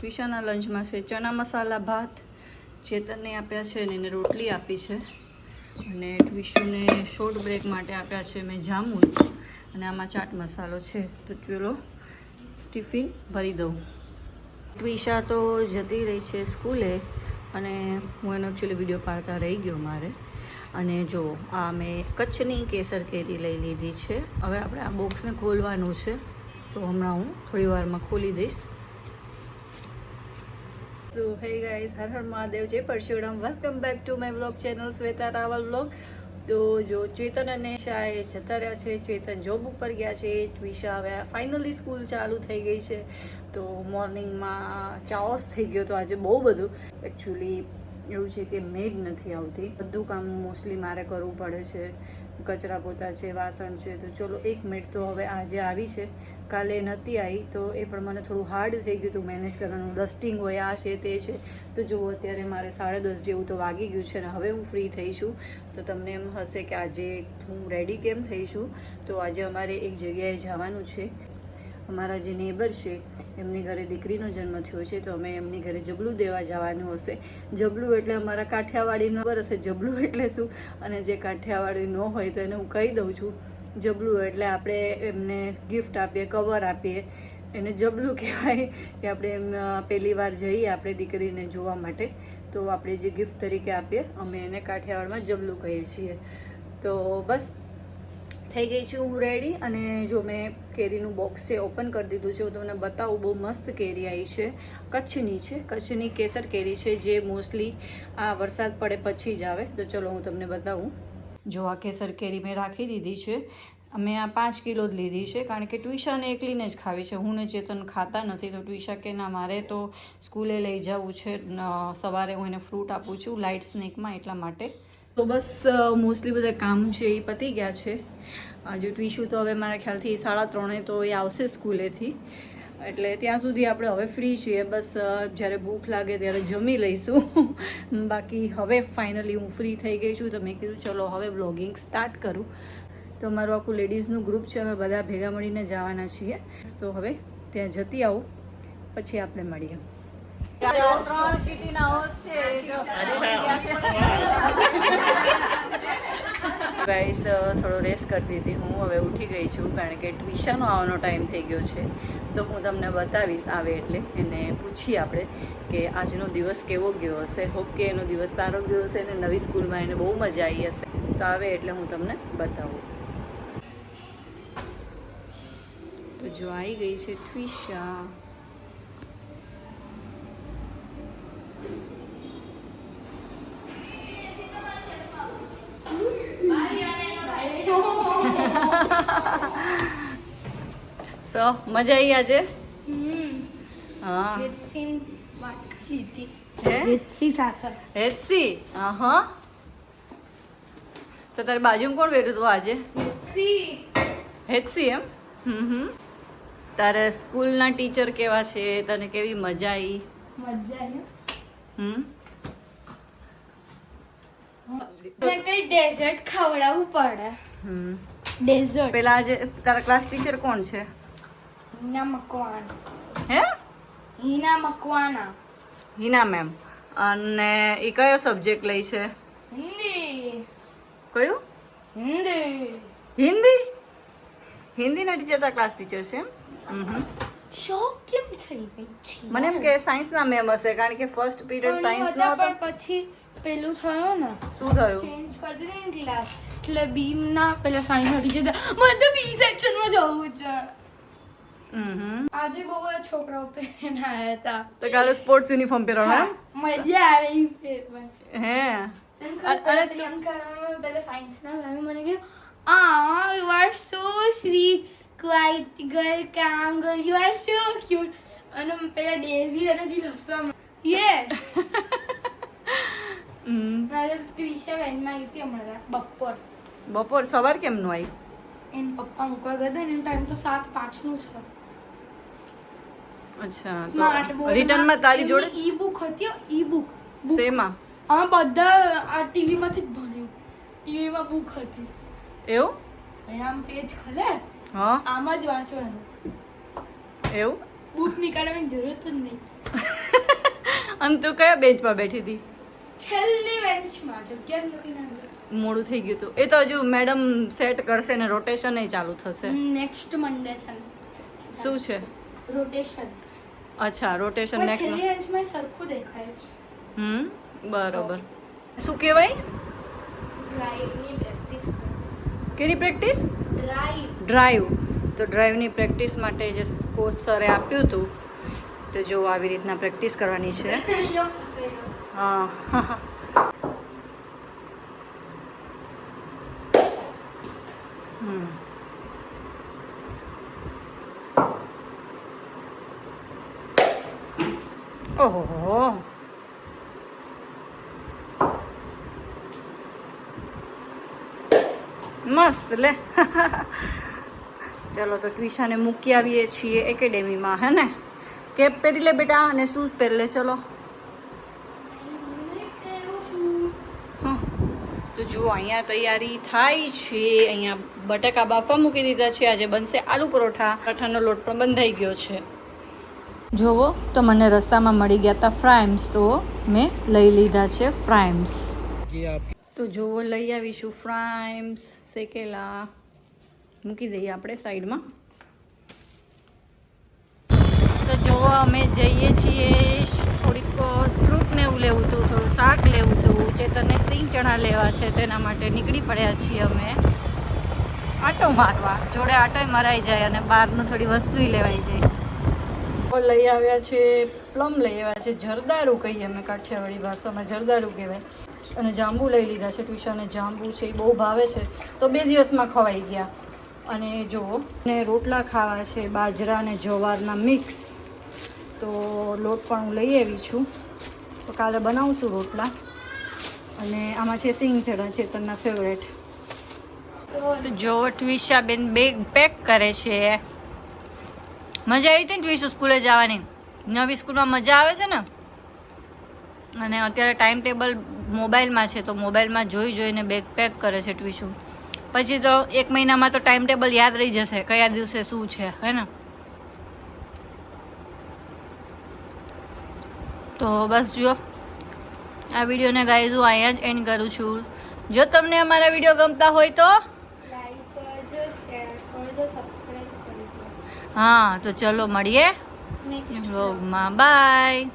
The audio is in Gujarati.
ટ્યુશનના લંચમાં છે ચણા મસાલા ભાત, ચેતનને આપ્યા છે અને એને રોટલી આપી છે, અને ટ્વિશુને શોર્ટ બ્રેક માટે આપ્યા છે મેં જામુન, અને આમાં ચાટ મસાલો છે. તો ચલો ટિફિન ભરી દઉં. ટ્વિશા તો જતી રહી છે સ્કૂલે, અને હું એનો એકચ્યુઅલી વિડીયો પાડતા રહી ગયો મારે. અને જો આ મેં કચ્છની કેસર કેરી લઈ લીધી છે. હવે આપણે આ બોક્સને ખોલવાનું છે, તો હમણાં હું થોડી વારમાં ખોલી દઈશ. So hey guys, Har Har Mahadev, જય Parshuram. Welcome back to my vlog channel Shweta travel vlog. તો જો ચેતન અને શાએ જતા રહ્યા છે. ચેતન જોબ ઉપર ગયા છે, ટ્વિશા હવે ફાઇનલી સ્કૂલ ચાલુ થઈ ગઈ છે. તો મોર્નિંગમાં ચાઓસ થઈ ગયો તો આજે બહુ બધું. એકચ્યુઅલી એવું છે કે મેડ નથી આવતી, બધું કામ મોસ્ટલી મારે કરવું પડે છે. કચરા પોતા છે, વાસણ છે. તો ચલો એક મેડ તો હવે આજે આવી છે, કાલે નથી આવી, તો એ પણ મને થોડું હાર્ડ થઈ ગયું હતું મેનેજ કરવાનું. ડસ્ટિંગ હોય, આ છે તે છે. તો જુઓ અત્યારે મારે 10:30 જેવું તો વાગી ગયું છે, અને હવે હું ફ્રી થઈશું. તો તમને એમ હશે કે આજે હું રેડી કેમ થઈશું. તો આજે અમારે એક જગ્યાએ જવાનું છે. અમારા જે નેબર છે એમની ઘરે દીકરીનો જન્મ થયો છે, તો અમે એમની ઘરે જબલું દેવા જવાનું હશે. જબલું એટલે અમારા કાઠિયાવાડીનો ખબર હશે જબલું એટલે શું, અને જે કાઠિયાવાડી ન હોય તો એને હું કહી દઉં છું. જબલું એટલે આપણે એમને ગિફ્ટ આપીએ, કવર આપીએ, એને જબલું કહેવાય. કે આપણે એમ પહેલી વાર જઈએ આપણે દીકરીને જોવા માટે, તો આપણે જે ગિફ્ટ તરીકે આપીએ અમે એને કાઠિયાવાડમાં જબલું કહીએ છીએ. તો બસ થઈ ગઈ છું હું રેડી. અને જો મેં કેરીનું બોક્સ છે ઓપન કરી દીધું છે. હું તમને બતાવું, બહુ મસ્ત કેરી આવી છે. કચ્છની છે, કચ્છની કેસર કેરી છે, જે મોસ્ટલી આ વરસાદ પડે પછી જ આવે. તો ચલો હું તમને બતાવું. જો આ કેસર કેરી મેં રાખી દીધી છે. અમે આ 5 કિલો જ લીધી છે, કારણ કે ટ્વિશાને એકલીને જ ખાવી છે. હું ને ચેતન ખાતા નથી. તો ટ્વિશા કે ના, મારે તો સ્કૂલે લઈ જવું છે, સવારે હું એને ફ્રૂટ આપું છું લાઇટ સ્નેકમાં, એટલા માટે. તો બસ મોસ્ટલી બધા કામ છે એ પતી ગયા છે. આજે ટ્વિશુ તો હવે મારા ખ્યાલથી 3:30 તો એ આવશે સ્કૂલેથી, એટલે ત્યાં સુધી આપણે હવે ફ્રી છીએ. બસ જ્યારે ભૂખ લાગે ત્યારે જમી લઈશું. બાકી હવે ફાઇનલી હું ફ્રી થઈ ગઈ છું, તો મેં કીધું ચલો હવે વ્લોગિંગ સ્ટાર્ટ કરું. તો મારું આખું લેડીઝનું ગ્રુપ છે, અમે બધા ભેગા મળીને જવાના છીએ. તો હવે ત્યાં જતી આવું, પછી આપણે મળીએ. ગાઈસ થોડો રેસ્ટ કરતી હતી હું, હવે ઉઠી ગઈ છું, કારણ કે ટ્વિશાનો આવવાનો ટાઈમ થઈ ગયો છે. તો હું તમને બતાવીશ આવે એટલે. એને પૂછીએ આપણે કે આજનો દિવસ કેવો ગયો હશે. હોપ કે એનો દિવસ સારો ગયો હશે, અને નવી સ્કૂલમાં એને બહુ મજા આવી હશે. તો આવે એટલે હું તમને બતાવું. તો જો આવી ગઈ છે ટ્વિશા. સો મજા આવી આજે? હા, હેતસી. હા, તો તારી બાજુમાં કોણ બેઠું હતું આજે? હેતસી એમ? તારે સ્કૂલના ટીચર કેવા છે? તને કેવી મજા આવી? કઈ ડેઝર્ટ ખવડાવવું પડે. ડેઝર્ટ પેલા આજે તારા ક્લાસ ટીચર કોણ છે? હિના મકવાણા. હે? હિના મકવાણા. હિના મેમ. અને એ કયો સબ્જેક્ટ લે છે? હિન્દી. કયું? હિન્દી. હિન્દી? હિન્દીના ટીચર તારા ક્લાસ ટીચર છે એમ? શોક કેમ થઈ ગઈ છે? મને એમ કે સાયન્સના મેમ હશે, કારણ કે ફર્સ્ટ પીરિયડ સાયન્સનો હતો. પણ પછી પેલું થયું ને, શું થયું? ચેન્જ કરી દીધી ને ક્લાસ, એટલે બીમ ના પેલા સાયન્સ હતી જતા. મને તો બી સેક્શનમાં જવું છે. આજે બહુ બધા છોકરાઓ પહેરીને આવ્યા હતા. તો કાલે સ્પોર્ટ્સ યુનિફોર્મ પહેરવાનો? મજા આવે એ પહેરવાની. હે? પ્રિયંકા પેલા સાયન્સના મેમે મને કીધું, "આ you are so sweet, quiet girl, calm girl, you are so cute." અને પેલા ડેઝી અને જી હસવા યે મારે ટ્વિશા વેનમાં આવી હતી હમણાં બપોર સવાર કેમ નું આવી? એને પપ્પા મૂકવા ગયા હતા, એનો ટાઈમ તો 7:05 નું છે. અચ્છા, સ્માર્ટ તો બોર્ડ રિટર્નમાં તારી જોડે ઈ બુક હતી. ઈ બુક શેમાં? આ બધા આ ટીવી માંથી જ ભણ્યું. ટીવીમાં બુક હતી. એવું? અહીંયા આમ પેજ ખોલે, હા, આમ જ વાંચવાનું. એવું? બૂટ નીકાળવાની જરૂરત જ નહીં. અને તું કયા બેન્ચ પર બેઠી હતી? છેલ્લી બેન્ચમાં જગ્યા જ નથી ના. મોડું થઈ ગયું હતું. એ તો હજુ મેડમ સેટ કરશે ને રોટેશન એ ચાલુ થશે. નેક્સ્ટ મંડે છે. શું છે? રોટેશન. અચ્છા, રોટેશન પણ નેક્સ્ટ. છેલ્લી બેન્ચમાં સરખું દેખાય છે. બરોબર. શું કહેવાય? ડ્રાઈવની પ્રેક્ટિસ. કેની પ્રેક્ટિસ? ડ્રાઈવ. તો ડ્રાઈવની પ્રેક્ટિસ માટે જે કોચ સરે આપ્યું હતું તો જો આવી રીતના પ્રેક્ટિસ કરવાની છે. અહીંયા ફસાઈ ગયો. હા. ઓહો, મસ્ત લે. ચલો તો ટ્વિશાને મૂકી આવીએ છીએ એકેડેમીમાં, હે ને? કેપ પહેરી લે બેટા અને શૂઝ પહેરી લે. ચલો. હા, તો જુઓ અહીંયા તૈયારી થાય છે. અહીંયા બટાકા બાફવા મૂકી દીધા છે. આજે બનશે આલુ પરોઠા. પરોઠાનો લોટ પણ બંધાઈ ગયો છે. જોવો તો મને રસ્તામાં મળી ગયા હતા ફ્રાઈમ્સ, તો મેં લઈ લીધા છે ફ્રાઈમ્સ. તો જોવો લઈ આવીશું ફ્રાઈમ્સ શેકેલા. મૂકી દઈએ આપણે સાઈડમાં. તો જોવો અમે જઈએ છીએ. થોડીક ફ્રૂટ ને એવું લેવું હતું, થોડું શાક લેવું હતું. ચેતનને સિંગ ચણા લેવા છે, તેના માટે નીકળી પડ્યા છીએ અમે આટો મારવા. જોડે આટોય મરાઈ જાય અને બહારનું થોડી વસ્તુ લેવાઈ જાય. લઈ આવ્યા છે પ્લમ, લઈ આવ્યા છે જરદારુ, કહીએ અમે કાઠિયાવાડી ભાષામાં જરદારુ કહેવાય. અને જાંબુ લઈ લીધા છે. ટ્યુશાને જાંબુ છે એ બહુ ભાવે છે, તો 2 દિવસમાં ખવાઈ ગયા. અને જુઓ ને રોટલા ખાવા છે બાજરા અને જવારના મિક્સ. તો લોટ પણ હું લઈ આવી છું, તો કાલે બનાવશું રોટલા. અને આમાં છે સિંગ ચણા, ચેતનના ફેવરેટ. તો જો ટ્વિશાબેન બેગ પેક કરે છે. મજા આવી હતી ને ટ્વિશુ સ્કૂલે જવાની? નવી સ્કૂલમાં મજા આવે છે ને? અને અત્યારે ટાઈમ ટેબલ મોબાઈલમાં છે, તો મોબાઈલમાં જોઈને બેગ પેક કરે છે ટ્વિશુ. પછી તો 1 મહિનામાં તો ટાઈમ ટેબલ યાદ રહી જશે, કયા દિવસે શું છે, હે ને? તો બસ જો આ વિડીયોને ગાઈઝ હું અહીંયા જ એન્ડ કરું છું. જો તમને અમારા વિડીયો ગમતા હોય તો લાઈક કરજો, શેર કરજો, સબસ્ક્રાઇબ કરજો. હા, તો ચલો મળીએ નેક્સ્ટ વ્લોગમાં. બાય.